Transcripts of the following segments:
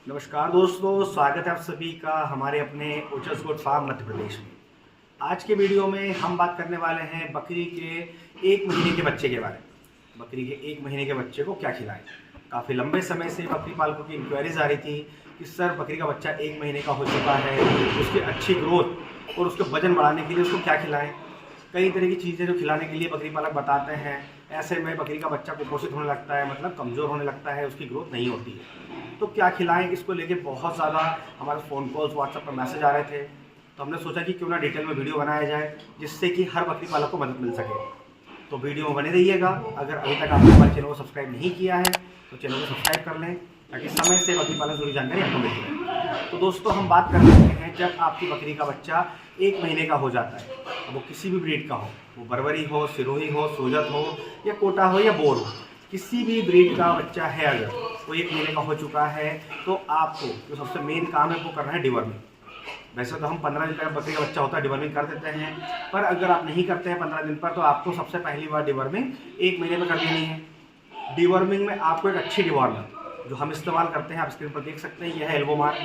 नमस्कार दोस्तों, स्वागत है आप सभी का हमारे अपने ओचस गोट फार्म मध्य प्रदेश में। आज के वीडियो में हम बात करने वाले हैं बकरी के 1 महीने के बच्चे के बारे में। बकरी के 1 महीने के बच्चे को क्या खिलाएं। काफ़ी लंबे समय से बकरी पालकों की इंक्वायरीज आ रही थी कि सर बकरी का बच्चा 1 महीने का हो चुका है, उसकी अच्छी ग्रोथ और उसके वजन बढ़ाने के लिए उसको क्या खिलाएँ। कई तरह की चीज़ें जो खिलाने के लिए बकरी पालक बताते हैं। ऐसे में बकरी का बच्चा कुपोषित होने लगता है, मतलब कमज़ोर होने लगता है, उसकी ग्रोथ नहीं होती है। तो क्या खिलाएं, इसको लेके बहुत ज़्यादा हमारे फ़ोन कॉल्स, व्हाट्सएप पर मैसेज आ रहे थे। तो हमने सोचा कि क्यों ना डिटेल में वीडियो बनाया जाए, जिससे कि हर बकरी पालक को मदद मिल सके। तो वीडियो में बने रहिएगा। अगर अभी तक आपने हमारे चैनल को सब्सक्राइब नहीं किया है तो चैनल को सब्सक्राइब कर लें, ताकि समय से बकरी पालन से जुड़ी जानकारी आपको मिल जाए। तो दोस्तों, हम बात कर रहे हैं जब आपकी बकरी का बच्चा 1 महीने का हो जाता है, वो किसी भी ब्रीड का हो, वो बर्बरी हो, सिरोही हो, सोजत हो या कोटा हो या बोर हो, किसी भी ब्रीड का बच्चा है, अगर वो 1 महीने का हो चुका है तो आपको जो सबसे मेन काम है वो करना है डिवर्मिंग। वैसे तो हम 15 दिन तक बकरी का बच्चा होता है डिवर्मिंग कर देते हैं, पर अगर आप नहीं करते हैं 15 दिन पर तो आपको सबसे पहली बार डिवर्मिंग 1 महीने में कर देनी है। डिवर्मिंग में आपको एक अच्छी डिवर्मिंग जो हम इस्तेमाल करते हैं, आप स्क्रीन पर देख सकते हैं, यह है एल्बोमार।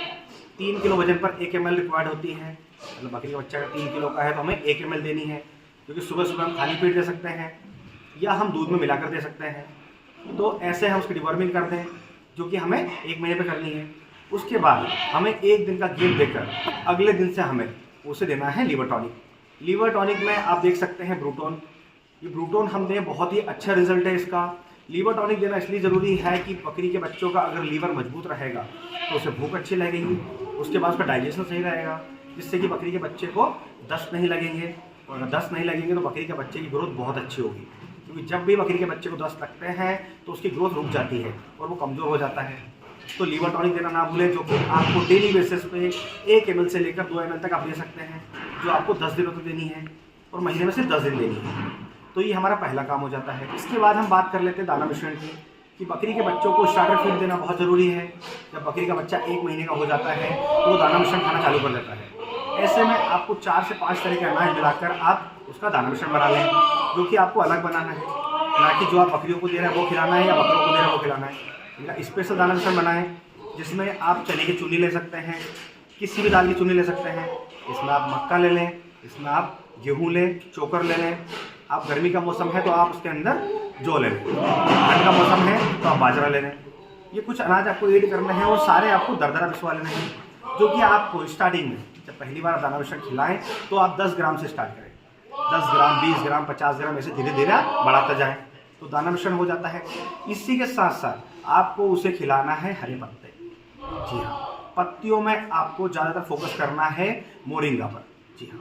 3 किलो वजन पर 1 ml रिक्वायर्ड होती है। मतलब बकरी का बच्चा अगर 3 किलो का है तो हमें 1 ml देनी है, क्योंकि सुबह सुबह हम खाली पेट दे सकते हैं या हम दूध में मिलाकर दे सकते हैं। तो ऐसे हम उसकी डिवर्मिंग कर दें, जो कि हमें 1 महीने पे करनी है। उसके बाद हमें 1 दिन का गैप देकर अगले दिन से हमें उसे देना है लीवर टॉनिक। लीवर टॉनिक में आप देख सकते हैं ब्रूटोन। ये ब्रूटोन हम दें, बहुत ही अच्छा रिजल्ट है इसका। लीवर टॉनिक देना इसलिए ज़रूरी है कि बकरी के बच्चों का अगर लीवर मजबूत रहेगा तो उसे भूख अच्छी लगेगी, उसके बाद उसका डाइजेशन सही रहेगा, जिससे कि बकरी के बच्चे को दस्त नहीं लगेंगे, और अगर दस्त नहीं लगेंगे तो बकरी के बच्चे की ग्रोथ बहुत अच्छी होगी। क्योंकि जब भी बकरी के बच्चे को दस्त लगते हैं तो उसकी ग्रोथ रुक जाती है और वो कमज़ोर हो जाता है। तो लीवर टॉनिक देना ना भूलें, जो कि आपको डेली बेसिस पे 1 ml से लेकर 2 ml तक आप दे सकते हैं, जो आपको 10 दिनों तक देनी है और महीने में सिर्फ 10 दिन देनी है। तो ये हमारा पहला काम हो जाता है। इसके बाद हम बात कर लेते हैं दाना मिश्रण की, कि बकरी के बच्चों को स्टार्टर फीड देना बहुत ज़रूरी है। जब बकरी का बच्चा 1 महीने का हो जाता है तो वो दाना मिश्रण खाना चालू कर देता है। ऐसे में आपको 4 से 5 तरह के अनाज मिलाकर आप उसका दाना मिश्रण बना लें, जो कि आपको अलग बनाना है, ना कि जो आप बकरियों को दे रहे हैं वो खिलाना है या बकरों को दे रहे हैं वो खिलाना है। स्पेशल दाना मिश्रण बनाएं, जिसमें आप चने की चुन्नी ले सकते हैं, किसी भी दाल की चुन्नी ले सकते हैं। इसमें आप मक्का ले लें, इसमें आप गेहूँ लें, चोकर ले लें। आप गर्मी का मौसम है तो आप उसके अंदर जौ ले लें, ठंड का मौसम है तो आप बाजरा ले लें। ये कुछ अनाज आपको ऐड करने हैं और सारे आपको दरदरा पिसवा लेने हैं, जो कि आपको स्टार्टिंग में जब पहली बार दाना मिश्रण खिलाएं तो आप 10 ग्राम से स्टार्ट करें। 10 ग्राम, 20 ग्राम, 50 ग्राम, ऐसे धीरे धीरे बढ़ाते जाएं तो दाना मिश्रण हो जाता है। इसी के साथ साथ आपको उसे खिलाना है हरे पत्ते। जी हाँ, पत्तियों में आपको ज़्यादातर फोकस करना है मोरिंगा पर। जी हाँ,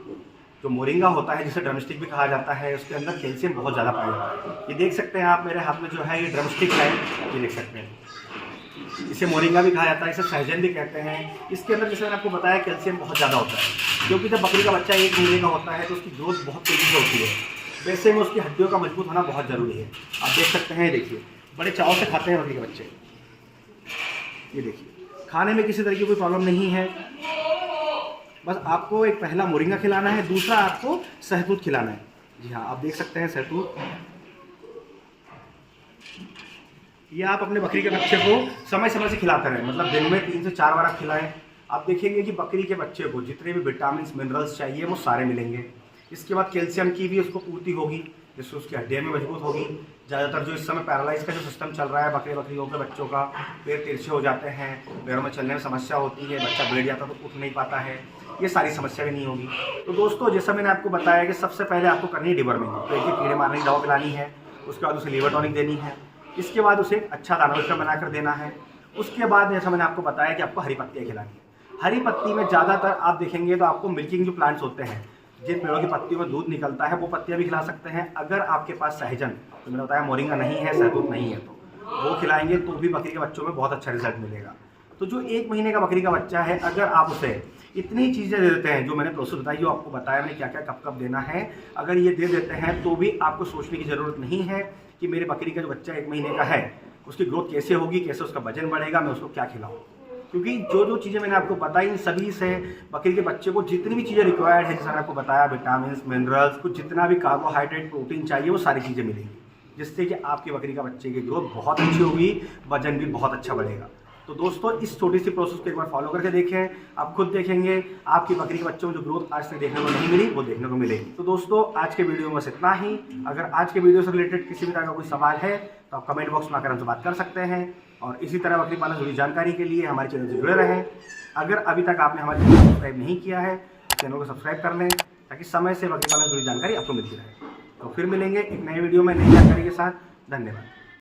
जो मोरिंगा होता है, जिसे ड्रमस्टिक भी कहा जाता है, उसके अंदर कैल्शियम बहुत ज़्यादा पाया जाता है। ये देख सकते हैं आप मेरे हाथ में जो है, ये ड्रमस्टिक है, ये देख सकते हैं। इसे मोरिंगा भी कहा जाता है, इसे सहजन भी कहते हैं। इसके अंदर जैसे मैंने आपको बताया कैल्शियम बहुत ज़्यादा होता है, क्योंकि जब बकरी का बच्चा 1 महीने का होता है तो उसकी ग्रोथ बहुत तेज़ी से होती है। वैसे में उसकी हड्डियों का मजबूत होना बहुत ज़रूरी है। आप देख सकते हैं, देखिए बड़े चाव से खाते हैं बकरी के बच्चे। ये देखिए, खाने में किसी तरह की कोई प्रॉब्लम नहीं है। बस आपको एक पहला मोरिंगा खिलाना है, दूसरा आपको सहतूत खिलाना है। जी हाँ, आप देख सकते हैं सहतूत। ये आप अपने बकरी के बच्चे को समय समय से खिलाते रहें, मतलब दिन में 3 से 4 बार आप खिलाएं। आप देखेंगे कि बकरी के बच्चे को जितने भी विटामिन मिनरल्स चाहिए वो सारे मिलेंगे। इसके बाद कैल्शियम की भी उसको पूर्ति होगी, जिससे उसकी हड्डियाँ भी मजबूत होगी। ज़्यादातर जो इस समय पैरालाइज का जो सिस्टम चल रहा है बकरियों के बच्चों का, पैर तिरछे हो जाते हैं, पैरों में चलने में समस्या होती है, बच्चा बैठ जाता तो उठ नहीं पाता है, ये सारी समस्या भी नहीं होगी। तो दोस्तों, जैसा मैंने आपको बताया कि सबसे पहले आपको करनी है डिवर्मिंग। तो एक कीड़े मारने की दवा पिलानी है, उसके बाद उसे लीवर टॉनिक देनी है, इसके बाद उसे अच्छा दाना मिश्रण बनाकर देना है। उसके बाद जैसा मैंने आपको बताया कि आपको हरी पत्तियाँ खिलानी है। हरी पत्ती में ज़्यादातर आप देखेंगे तो आपको मिल्किंग जो प्लांट्स होते हैं, जिन पेड़ों की पत्तियों में दूध निकलता है, वो पत्तियाँ भी खिला सकते हैं। अगर आपके पास सहजन, तो मैंने बताया मोरिंगा नहीं है, सहतूत नहीं है, तो वो खिलाएंगे तो भी बकरी के बच्चों में बहुत अच्छा रिजल्ट मिलेगा। तो जो 1 महीने का बकरी का बच्चा है, अगर आप उसे इतनी चीज़ें दे देते हैं जो मैंने प्रोसेस बताई, जो आपको बताया मैंने क्या क्या कब कब देना है, अगर ये दे देते हैं तो भी आपको सोचने की ज़रूरत नहीं है कि मेरे बकरी का जो बच्चा 1 महीने का है उसकी ग्रोथ कैसे होगी, कैसे उसका वजन बढ़ेगा, मैं उसको क्या खिलाऊँ। क्योंकि जो जो चीज़ें मैंने आपको बताई, इन सभी से बकरी के बच्चे को जितनी भी चीज़ें रिक्वायर्ड है, जैसे मैंने आपको बताया विटामिन मिनरल्स, कुछ जितना भी कार्बोहाइड्रेट प्रोटीन चाहिए वो सारी चीज़ें मिलेंगी, जिससे कि आपकी बकरी का बच्चे की ग्रोथ बहुत अच्छी होगी, वजन भी बहुत अच्छा बढ़ेगा। तो दोस्तों इस छोटी सी प्रोसेस को एक बार फॉलो करके देखें, आप खुद देखेंगे आपकी बकरी के बच्चों में जो ग्रोथ आज तक देखने को नहीं मिली वो देखने को मिलेगी। तो दोस्तों आज के वीडियो में बस इतना ही। अगर आज के वीडियो से रिलेटेड किसी भी तरह का कोई सवाल है तो आप कमेंट बॉक्स में आकर हमसे बात कर सकते हैं, और इसी तरह बकरी पालन से जुड़ी जानकारी के लिए हमारे चैनल से जुड़े रहें। अगर अभी तक आपने हमारे चैनल को सब्सक्राइब नहीं किया है तो चैनल को सब्सक्राइब कर लें, ताकि समय से बकरी पालन से जुड़ी जानकारी आपको मिलती रहे। तो फिर मिलेंगे एक नए वीडियो में नई जानकारी के साथ। धन्यवाद।